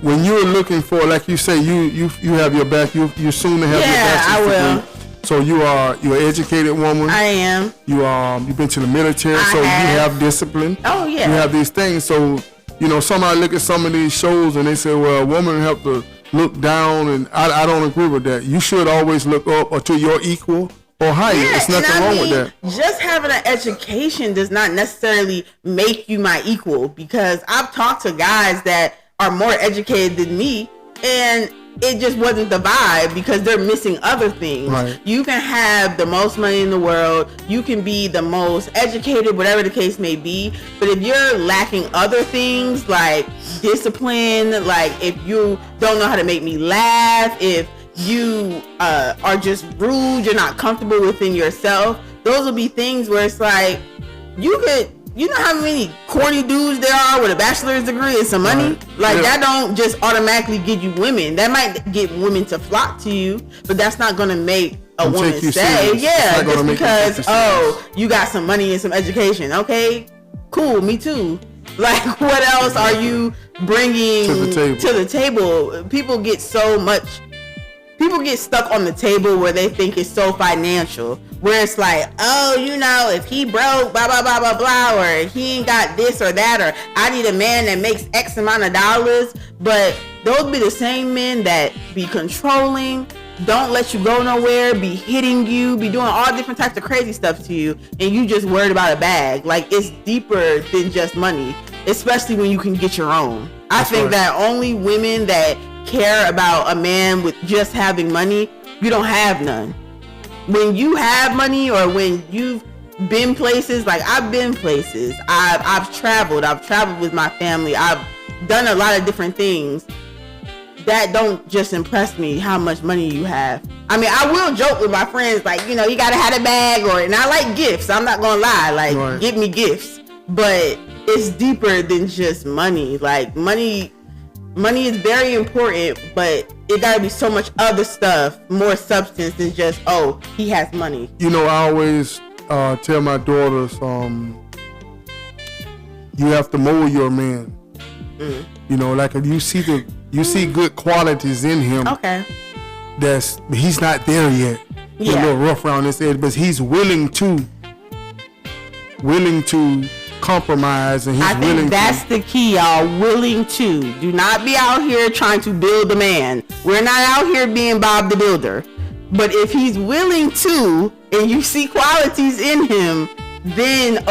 when you're looking for, like you say, you have your back. You soon to have your back. Yeah, I will. So you're an educated woman. I am. You've been to the military, so you have discipline. Oh yeah. You have these things. So you know, somebody look at some of these shows and they say, well, a woman have to look down, and I don't agree with that. You should always look up or to your equal or higher. Yeah, There's nothing wrong with that. Just having an education does not necessarily make you my equal, because I've talked to guys that are more educated than me and it just wasn't the vibe because they're missing other things. Right. You can have the most money in the world, you can be the most educated, whatever the case may be, but if you're lacking other things like discipline, like if you don't know how to make me laugh, if you are just rude, you're not comfortable within yourself. Those will be things where it's like, you know how many corny dudes there are with a bachelor's degree and some money? Right. Like, that don't just automatically get you women. That might get women to flock to you, but that's not going to make a woman say, serious. yeah, just because, you got some money and some education. Okay, cool, me too. Like, what else are you bringing to the table? People get stuck on the table where they think it's so financial, where it's like, oh, you know, if he broke, blah, blah, blah, blah, blah, or he ain't got this or that, or I need a man that makes X amount of dollars. But those be the same men that be controlling, don't let you go nowhere, be hitting you, be doing all different types of crazy stuff to you, and you just worried about a bag. Like, it's deeper than just money, especially when you can get your own. I think that only women that care about a man with just having money, you don't have none. When you have money, or when you've been places, like I've been places, I've traveled with my family, I've done a lot of different things that don't just impress me how much money you have. I mean, I will joke with my friends, like, you know, you gotta have a bag, and I like gifts, I'm not gonna lie, like, give me gifts, but it's deeper than just money. Like, money is very important, but it gotta be so much other stuff, more substance than just, oh, he has money. You know, I always tell my daughters, you have to mold your man. You know, like, if you see good qualities in him, he's not there yet. He's a little rough around this edge, but he's willing to compromise, and he's willing to. That's the key, y'all. Willing to. Do not be out here trying to build a man. We're not out here being Bob the Builder. But if he's willing to, and you see qualities in him, then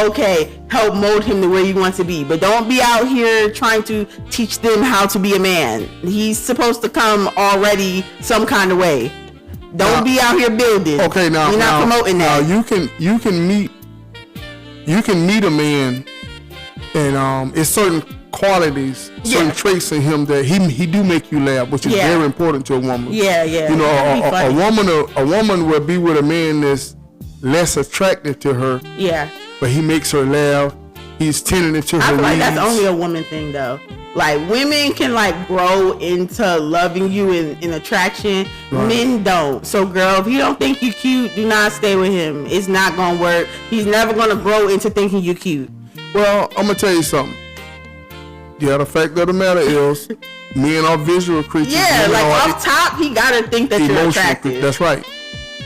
help mold him the way you want to be. But don't be out here trying to teach them how to be a man. He's supposed to come already some kind of way. Don't be out here building. Okay, now we're not promoting that. Now you can meet a man, and it's certain qualities, certain traits in him that he do make you laugh, which is very important to a woman. Yeah. You know, a woman will be with a man that's less attractive to her. Yeah. But he makes her laugh. He's tending to her needs. I feel like that's only a woman thing, though. Like, women can, like, grow into loving you in attraction. Right. Men don't. So, girl, if you don't think you cute, do not stay with him. It's not gonna work. He's never gonna grow into thinking you cute. Well, I'm gonna tell you something. Yeah, the fact of the matter is, men are visual creatures. Yeah, like, off top, he gotta think that you're attractive. That's right.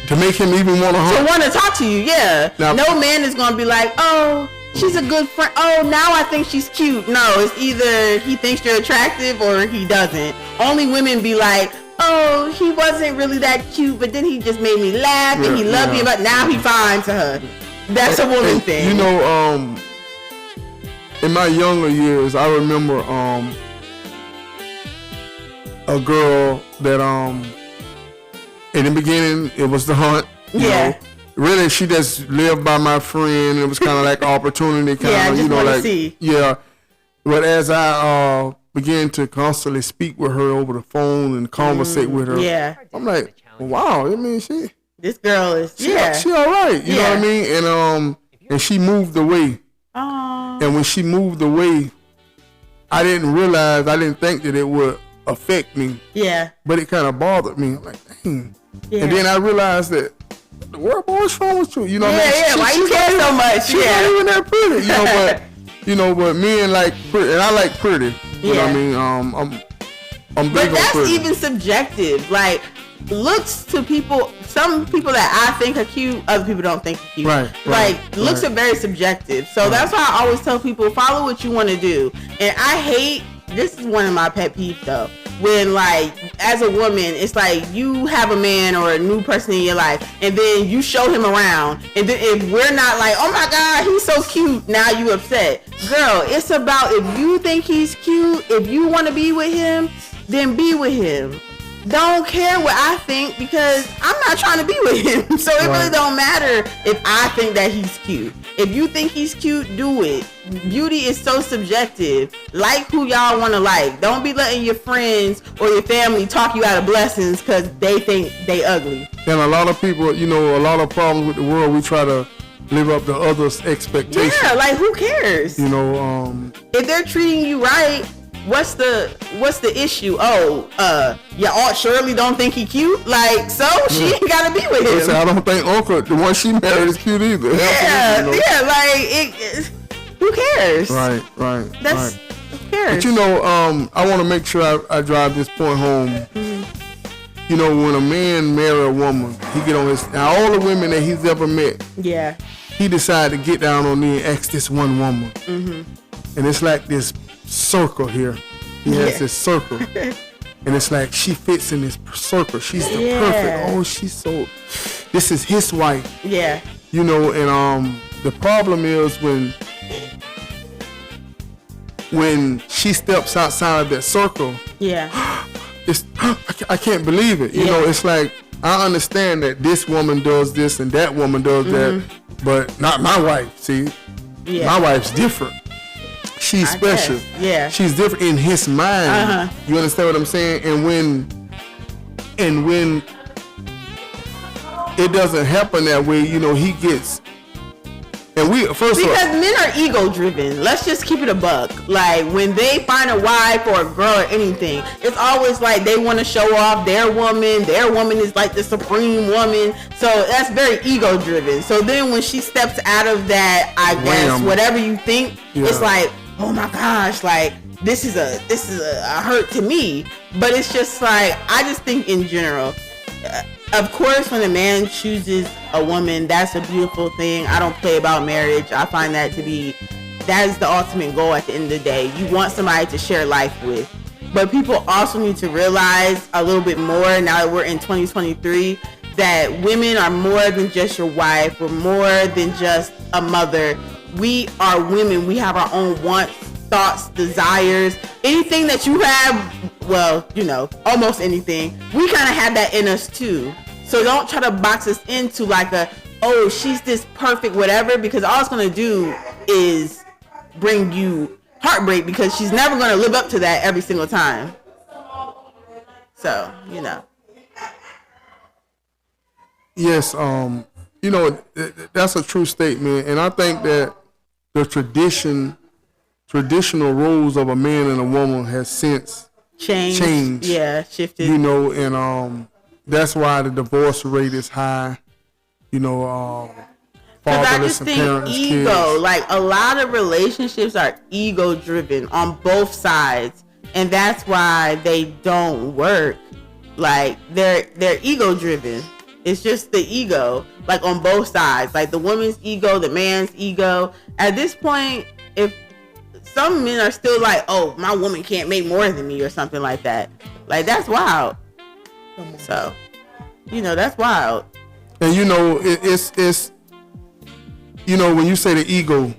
To make him even want to hunt. To want to talk to you, yeah. Now, no man is gonna be like, oh, she's a good friend. Oh, now I think she's cute. No, it's either he thinks you're attractive or he doesn't. Only women be like, oh, he wasn't really that cute, but then he just made me laugh and he loved me, but now he fine to her. That's a woman thing. You know, in my younger years, I remember a girl that in the beginning it was the hunt. You know, really, she just lived by my friend. It was kind of like opportunity, kind of, you know, like But as I began to constantly speak with her over the phone and conversate with her, I'm like, wow. I mean, this girl is she all right. You know what I mean? And she moved away. Oh. And when she moved away, I didn't think that it would affect me. Yeah. But it kind of bothered me. I'm like, dang. Yeah. And then I realized that, what's wrong with you? You know, why you care so much? She's not even that pretty, you know. But men like pretty, and I like pretty. You know what I mean? I'm big on pretty. But that's even subjective. Like, looks to people, some people that I think are cute, other people don't think are cute. Right. Looks are very subjective. So that's why I always tell people, follow what you want to do. And I hate, this is one of my pet peeves though, when, like, as a woman, it's like you have a man or a new person in your life, and then you show him around, and then if we're not like, oh my God, he's so cute, now you upset. Girl, it's about, if you think he's cute, if you want to be with him, then be with him. don't care what I think because I'm not trying to be with him. So it really don't matter if I think that he's cute. If you think he's cute, do it. Beauty is so subjective. Like who y'all want to like. Don't be letting your friends or your family talk you out of blessings because they think they ugly. And a lot of people, you know, a lot of problems with the world, we try to live up to others' expectations. Yeah, like who cares? You know, if they're treating you right, what's the issue? Oh, your Aunt Shirley don't think he cute? Like, so she ain't gotta be with him. I don't think Uncle, the one she married, is cute either. Yeah, you know? Yeah, like who cares? Right. Who cares? But you know, I want to make sure I drive this point home. Mm-hmm. You know, when a man marry a woman, he get on his, now all the women that he's ever met. Yeah. He decided to get down on me and ask this one woman. Mm-hmm. And it's like this circle here. He has this circle. And it's like she fits in this circle. She's the perfect. Oh, she's so, this is his wife. Yeah. You know, and the problem is when she steps outside of that circle. Yeah. It's, I can't believe it. You know, it's like, I understand that this woman does this and that woman does that, but not my wife. See, my wife's different. She's special. Yeah. She's different in his mind. You understand what I'm saying? And when it doesn't happen that way, you know, he gets. And because men are ego driven. Let's just keep it a buck. Like when they find a wife or a girl or anything, it's always like they want to show off their woman. Their woman is like the supreme woman. So that's very ego driven. So then when she steps out of that, I guess whatever you think, it's like, oh my gosh, like this is a hurt to me. But it's just like, I just think in general, of course, when a man chooses a woman, that's a beautiful thing. I don't play about marriage. I find that is the ultimate goal at the end of the day. You want somebody to share life with. But people also need to realize a little bit more now that we're in 2023 that women are more than just your wife. We're more than just a mother. We are women. We have our own wants, thoughts, desires, anything that you have. Well, you know, almost anything. We kind of have that in us too. So don't try to box us into like oh, she's this perfect whatever, because all it's going to do is bring you heartbreak because she's never going to live up to that every single time. So, you know. Yes, you know, that's a true statement. And I think that the traditional roles of a man and a woman has since changed. Yeah, shifted. You know, and that's why the divorce rate is high. You know, fatherless and parentless ego, kids. like a lot of relationships are ego driven on both sides, and that's why they don't work. Like they're ego driven. It's just the ego, like on both sides, like the woman's ego, the man's ego. At this point, if some men are still like, oh, my woman can't make more than me or something like that. Like, that's wild. So, you know, that's wild. And, you know, it's you know, when you say the ego,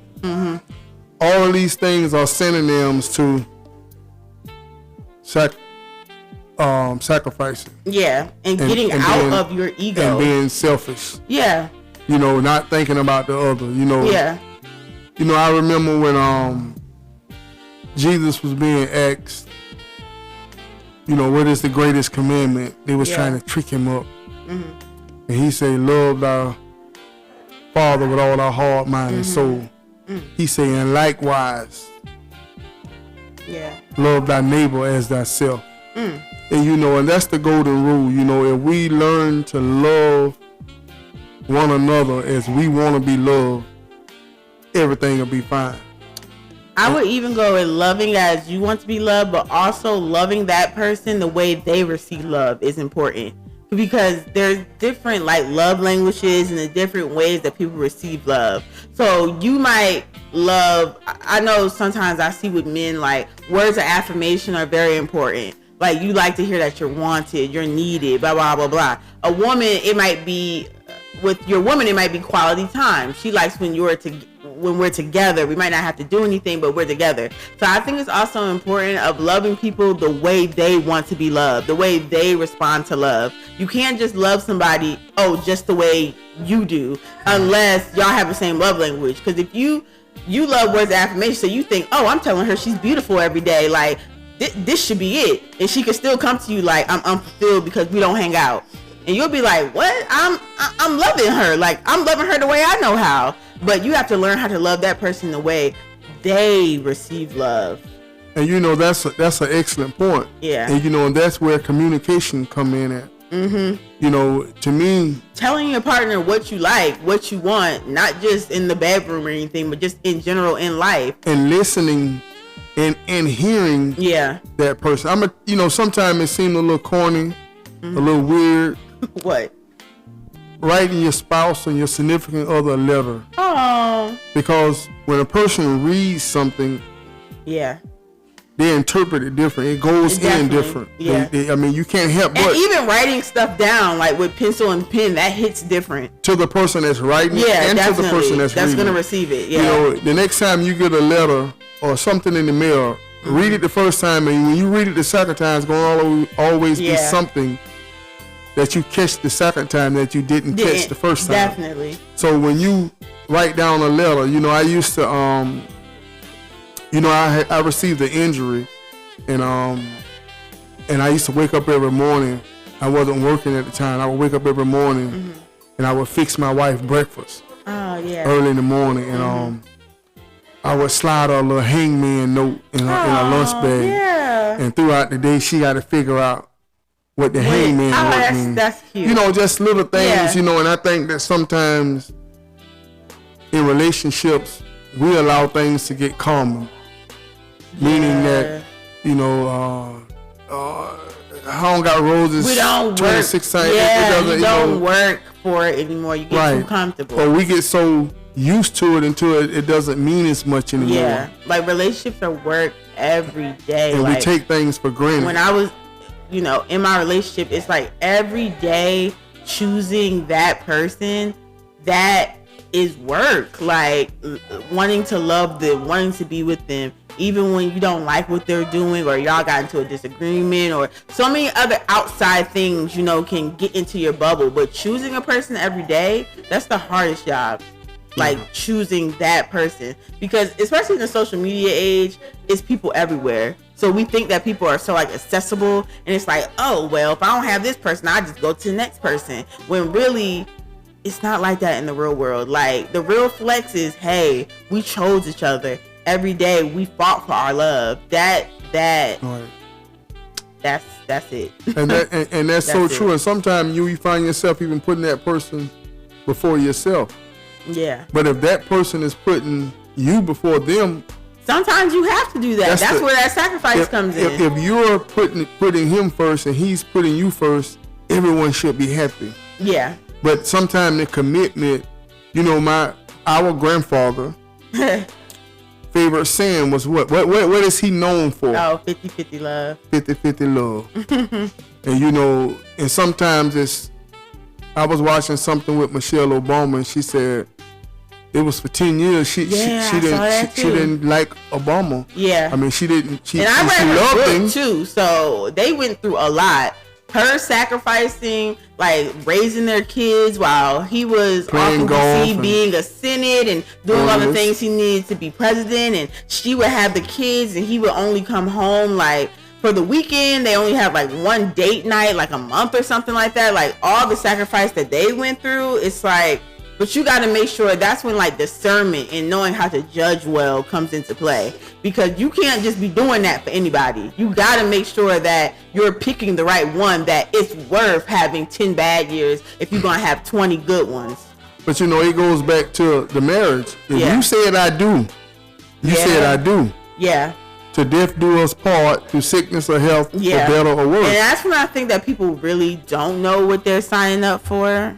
all of these things are synonyms to sacrificing. Yeah, and getting out of your ego. And being selfish. Yeah. You know, not thinking about the other, you know. Yeah. You know, I remember when Jesus was being asked, you know, what is the greatest commandment? They was trying to trick him up. And he said, love thy father with all thy heart, mind, and soul. He said, and likewise, love thy neighbor as thyself. And, you know, and that's the golden rule. You know, if we learn to love one another as we want to be loved, everything will be fine. I would even go with loving as you want to be loved, but also loving that person the way they receive love is important. Because there's different like love languages and the different ways that people receive love. So you might love, I know sometimes I see with men like words of affirmation are very important. Like you like to hear that you're wanted, you're needed, blah, blah, blah, blah. A woman, it might be, with your woman, it might be quality time. She likes when when we're together. We might not have to do anything, but we're together. So I think it's also important of loving people the way they want to be loved, the way they respond to love. You can't just love somebody, just the way you do, unless y'all have the same love language. Because if you love words of affirmation, so you think, I'm telling her she's beautiful every day, like this should be it, and she can still come to you like I'm unfulfilled because we don't hang out, and you'll be like, what? I'm loving her, like I'm loving her the way I know how. But you have to learn how to love that person the way they receive love. And that's an excellent point. Yeah. And that's where communication come in at. Mm-hmm. To me, telling your partner what you like, what you want, not just in the bedroom or anything, but just in general in life, and listening and hearing that person. Sometimes it seems a little corny, a little weird. What? Writing your spouse and your significant other a letter. Oh. Because when a person reads something, they interpret it different. It goes in different. Yeah. You can't help but. And even writing stuff down, like with pencil and pen, that hits different. To the person that's writing and definitely. To the person that's reading. That's going to receive it, yeah. The next time you get a letter or something in the mail, read it the first time, and when you read it the second time, it's going to always be something that you catch the second time that you didn't catch the first time. Definitely. So when you write down a letter, I used to, I received an injury, and I used to wake up every morning. I wasn't working at the time. I would wake up every morning, and I would fix my wife breakfast. Oh yeah. Early in the morning, and I would slide her a little hangman note in her lunch bag. Yeah. And throughout the day, she got to figure out what the hangman note means. That's cute. Just little things. And I think that sometimes in relationships we allow things to get common, meaning that I don't got roses. We don't 26 work. times. You don't work for it anymore. You get too comfortable. Or we get so used to it until it doesn't mean as much anymore. Yeah, like relationships are work every day. And we take things for granted. When I was, in my relationship, it's like every day choosing that person, that is work. Like wanting to love them, wanting to be with them, even when you don't like what they're doing, or y'all got into a disagreement, or so many other outside things, can get into your bubble. But choosing a person every day, that's the hardest job. Like choosing that person, because especially in the social media age, it's people everywhere. So we think that people are so accessible, and it's like, if I don't have this person, I just go to the next person. When really, it's not like that in the real world. Like the real flex is, hey, we chose each other every day. We fought for our love. That's it. And that's so true. And sometimes you find yourself even putting that person before yourself. Yeah. But if that person is putting you before them, sometimes you have to do that. That's where that sacrifice comes in. If you're putting him first and he's putting you first, everyone should be happy. Yeah. But sometimes the commitment, our grandfather favorite saying was what is he known for? 50-50 love. 50-50 love. And and sometimes I was watching something with Michelle Obama, and she said it was for 10 years. She didn't like Obama. Yeah. I mean, she didn't. She loved him too. So they went through a lot. Her sacrificing, like raising their kids while he was playing off being a Senate and doing all the things he needed to be president, and she would have the kids, and he would only come home like for the weekend. They only have like one date night, like a month or something like that. Like all the sacrifice that they went through, it's like, but you got to make sure that's when like discernment and knowing how to judge well comes into play, because you can't just be doing that for anybody. You got to make sure that you're picking the right one, that it's worth having 10 bad years if you're going to have 20 good ones. But it goes back to the marriage. If you said I do, you said I do. Yeah. To death do us part, through sickness or health, for better or worse. And that's when I think that people really don't know what they're signing up for.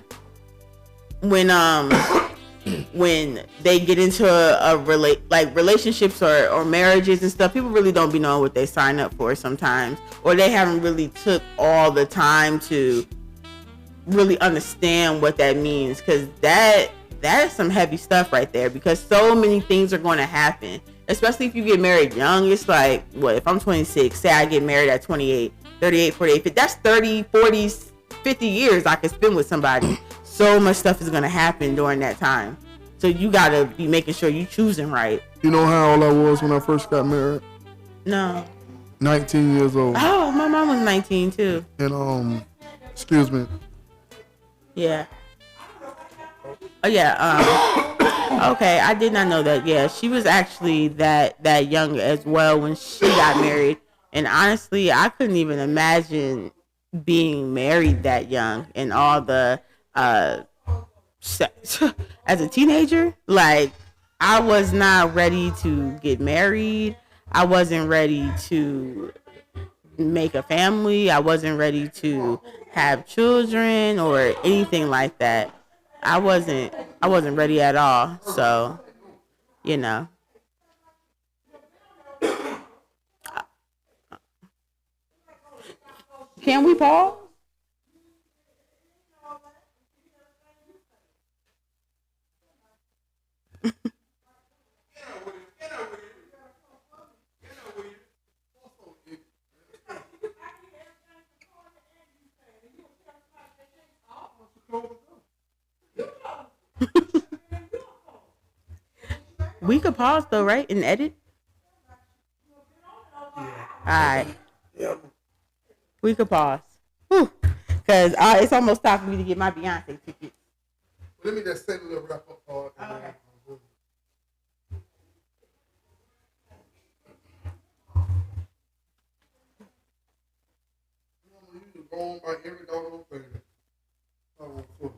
When they get into relationships or marriages and stuff, people really don't be knowing what they sign up for sometimes, or they haven't really took all the time to really understand what that means, because that that is some heavy stuff right there, because so many things are going to happen, especially if you get married young. It's like, what, if I'm 26, say I get married at 28, 38, 48, 50, that's 30, 40, 50 years I could spend with somebody. So much stuff is going to happen during that time. So you got to be making sure you choosing right. You know how old I was when I first got married? No. 19 years old. Oh, my mom was 19 too. And excuse me. Yeah. Oh yeah. Okay, I did not know that. Yeah, she was actually that young as well when she got married. And honestly, I couldn't even imagine being married that young and all the as a teenager. Like, I was not ready to get married. I wasn't ready to make a family. I wasn't ready to have children or anything like that. I wasn't ready at all. So, you know. Can we pause? We could pause though, right? And edit? Alright. Yep. We could pause. Whew. Cause it's almost time for me to get my Beyonce tickets. Let me just say a little wrap up part. Okay. You go on by every doggone thing. Oh, of course.